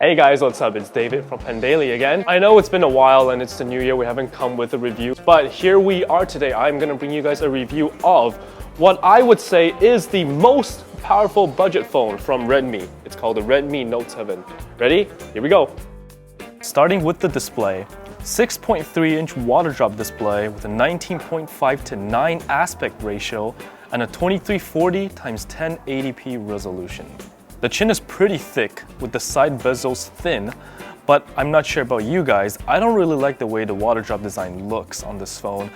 Hey guys, what's up? It's David from thePandaily again. I know it's been a while and it's the new year, we haven't come with a review, but here we are today. I'm gonna bring you guys a review of what I would say is the most powerful budget phone from Redmi. It's called the Redmi Note 7. Ready? Here we go. Starting with the display. 6.3-inch water drop display with a 19.5:9 aspect ratio and a 2340 x 1080p resolution. The chin is pretty thick with the side bezels thin, but I'm not sure about you guys, I don't really like the way the water drop design looks on this phone.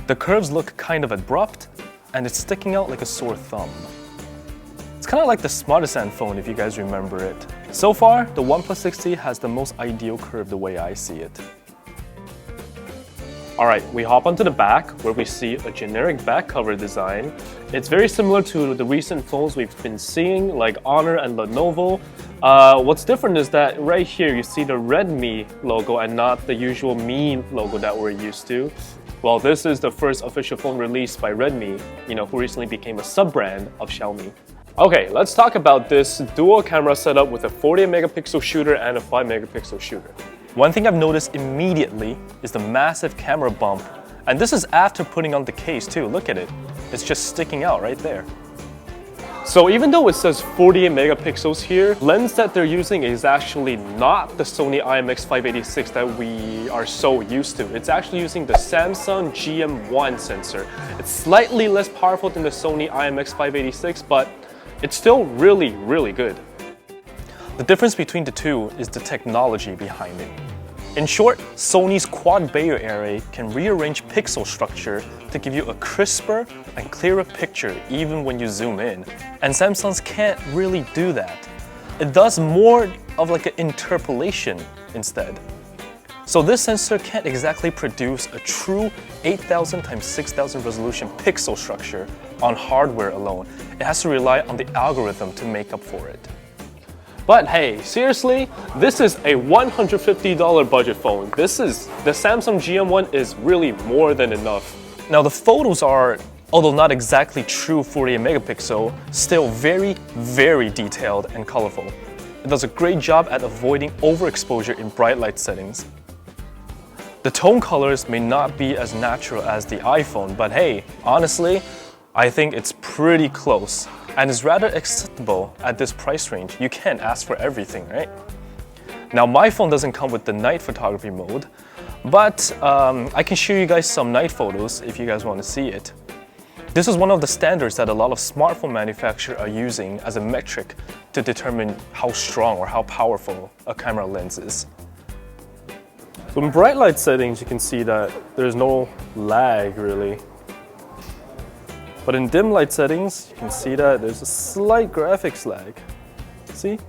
The curves look kind of abrupt and it's sticking out like a sore thumb. It's kind of like the Smartisan phone if you guys remember it. So far, the OnePlus 6T has the most ideal curve the way I see it. Alright, we hop onto the back where we see a generic back cover design. It's very similar to the recent phones we've been seeing like Honor and Lenovo. What's different is that right here you see the Redmi logo and not the usual Mi logo that we're used to. Well, this is the first official phone released by Redmi, who recently became a sub-brand of Xiaomi. Okay, let's talk about this dual camera setup with a 48-megapixel shooter and a 5-megapixel shooter. One thing I've noticed immediately is the massive camera bump. And this is after putting on the case too, look at it. It's just sticking out right there. So even though it says 48 megapixels here, lens that they're using is actually not the Sony IMX586 that we are so used to. It's actually using the Samsung GM1 sensor. It's slightly less powerful than the Sony IMX586, but it's still really, really good. The difference between the two is the technology behind it. In short, Sony's quad Bayer array can rearrange pixel structure to give you a crisper and clearer picture even when you zoom in. And Samsung's can't really do that. It does more of like an interpolation instead. So this sensor can't exactly produce a true 8000 x 6000 resolution pixel structure on hardware alone. It has to rely on the algorithm to make up for it. But hey, seriously, this is a $150 budget phone. The Samsung GM1 is really more than enough. Now the photos are, although not exactly true 48 megapixel, still very, very detailed and colorful. It does a great job at avoiding overexposure in bright light settings. The tone colors may not be as natural as the iPhone, but hey, honestly, I think it's pretty close. And is rather acceptable at this price range. You can't ask for everything, right? Now my phone doesn't come with the night photography mode, but I can show you guys some night photos if you guys want to see it. This is one of the standards that a lot of smartphone manufacturers are using as a metric to determine how strong or how powerful a camera lens is. So in bright light settings, you can see that there's no lag really. But in dim light settings, you can see that there's a slight graphics lag. See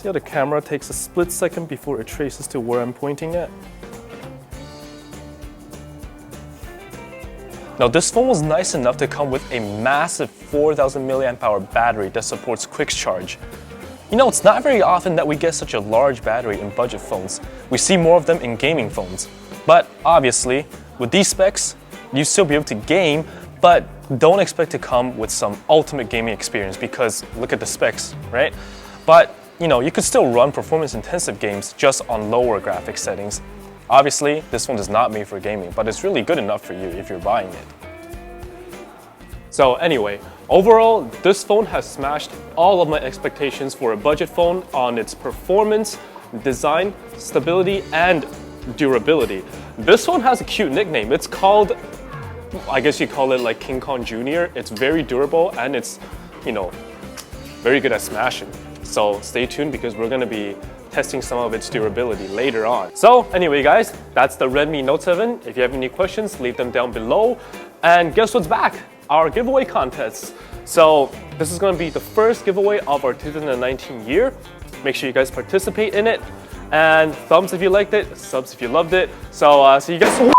how the camera takes a split second before it traces to where I'm pointing at? Now this phone was nice enough to come with a massive 4000 mAh battery that supports quick charge. It's not very often that we get such a large battery in budget phones. We see more of them in gaming phones. But obviously, with these specs, you'll still be able to game, but don't expect to come with some ultimate gaming experience because look at the specs, right? But you could still run performance-intensive games just on lower graphics settings. Obviously, this one is not made for gaming, but it's really good enough for you if you're buying it. So anyway, overall, this phone has smashed all of my expectations for a budget phone on its performance, design, stability, and durability. This phone has a cute nickname. It's called, I guess you call it like King Kong Jr. It's very durable and it's, very good at smashing. So stay tuned because we're gonna be testing some of its durability later on. So anyway guys, that's the Redmi Note 7. If you have any questions, leave them down below. And guess what's back? Our giveaway contest. So this is gonna be the first giveaway of our 2019 year. Make sure you guys participate in it. And thumbs if you liked it, subs if you loved it. So see you guys.